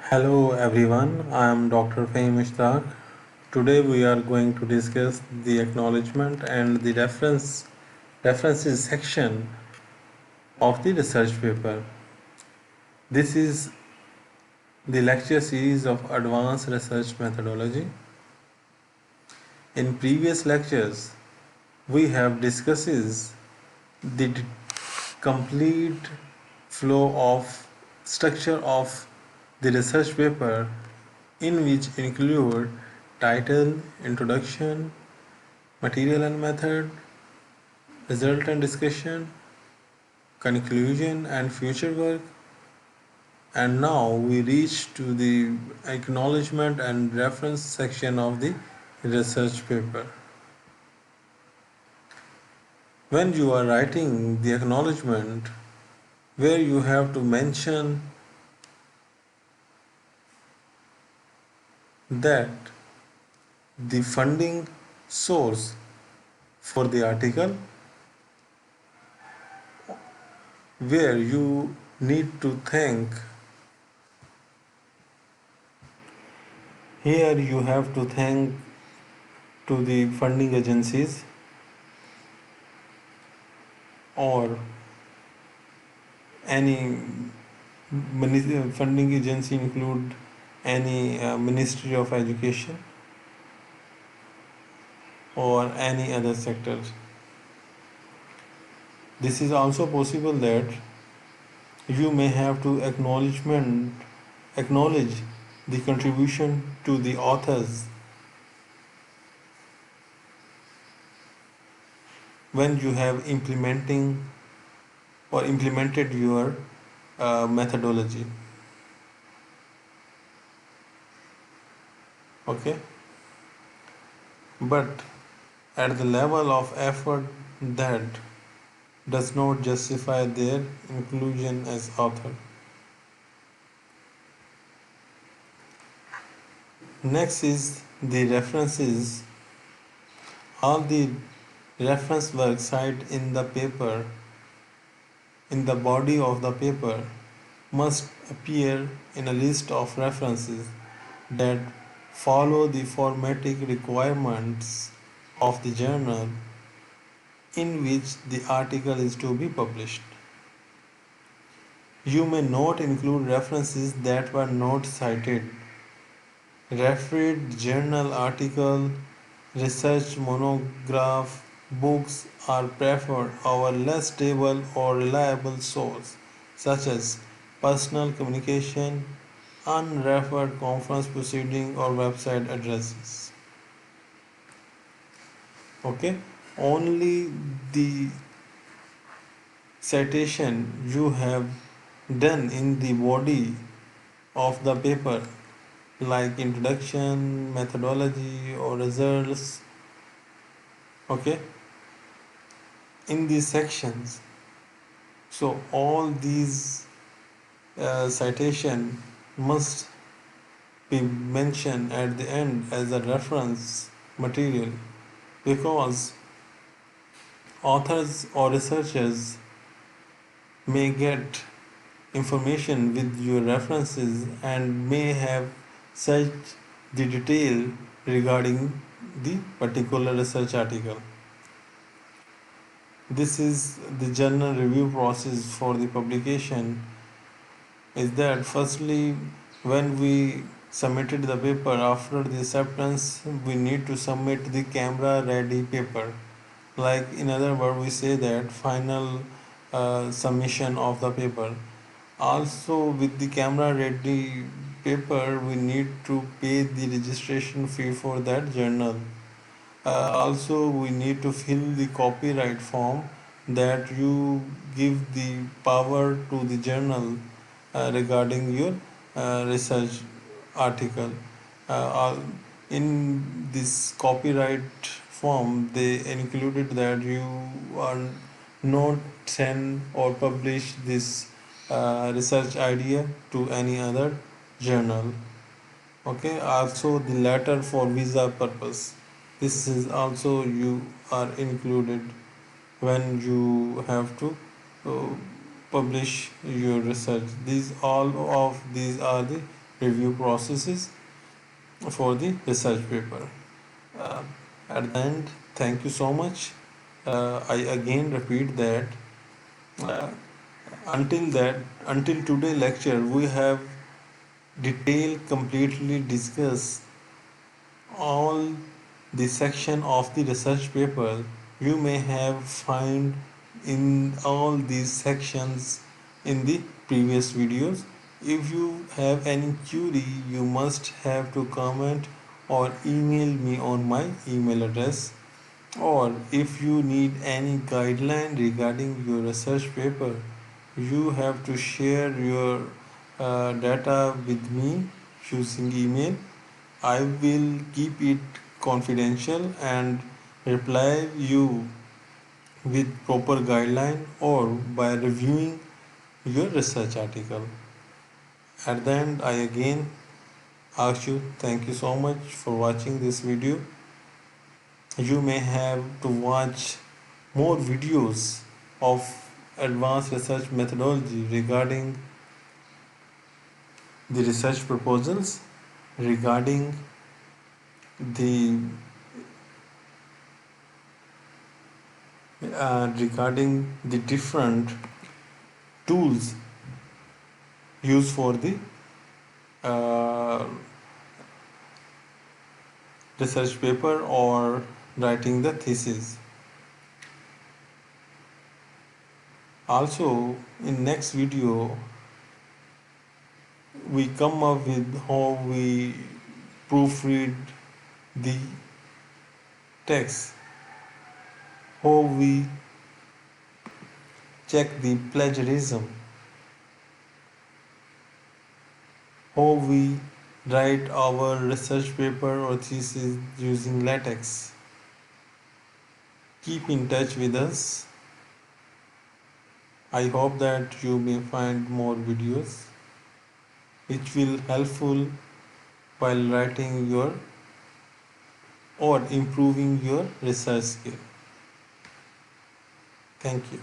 Hello everyone, I am Dr. Fahim Ishtaq. Today we are going to discuss the acknowledgement and the references section of the research paper. This is the lecture series of advanced research methodology. In previous lectures, we have discussed the complete flow of structure of the research paper in which include title, introduction, material and method, result and discussion, conclusion and future work. And now we reach to the acknowledgement and reference section of the research paper. When you are writing the acknowledgement, where you have to mention that the funding source for the article, where you need to thank, here you have to thank to the funding agencies or any funding agency include any Ministry of Education or any other sector. This is also possible that you may have to acknowledge the contribution to the authors when you have implemented your methodology. Okay, but at the level of effort that does not justify their inclusion as author. Next is the references. All the reference work cited in the paper, in the body of the paper, must appear in a list of references that follow the formatting requirements of the journal in which the article is to be published. You may not include references that were not cited. Referred journal article, research monograph, books are preferred over less stable or reliable source such as personal communication, unreferred conference proceeding or website addresses. Okay, only the citation you have done in the body of the paper like introduction, methodology or results, okay, in these sections. So all these citation must be mentioned at the end as a reference material because authors or researchers may get information with your references and may have searched the detail regarding the particular research article. This is the journal review process for the publication is that firstly when we submitted the paper, after the acceptance we need to submit the camera ready paper, like in other words we say that final submission of the paper. Also with the camera ready paper we need to pay the registration fee for that journal. Also we need to fill the copyright form that you give the power to the journal regarding your research article. All in this copyright form they included that you are not send or publish this research idea to any other journal. Okay, also the letter for visa purpose. This is also you are included when you have to uh, publish your research. These all of these are the review processes for the research paper. Uh, at the end, thank you so much. I again repeat that uh, until today lecture, we have completely discussed all the section of the research paper you may have find in all these sections in the previous videos. If you have any query, you must have to comment or email me on my email address, or if you need any guideline regarding your research paper, you have to share your data with me using email. I will keep it confidential and reply you with proper guideline or by reviewing your research article. At the end, I again ask you thank you so much for watching this video. You may have to watch more videos of advanced research methodology regarding the research proposals, regarding the different tools used for the uh, research paper or writing the thesis. Also, in next video, we come up with how we proofread the text, how we check the plagiarism, how we write our research paper or thesis using LaTeX. Keep in touch with us. I hope that you may find more videos which will helpful while writing your or improving your research skill. Thank you.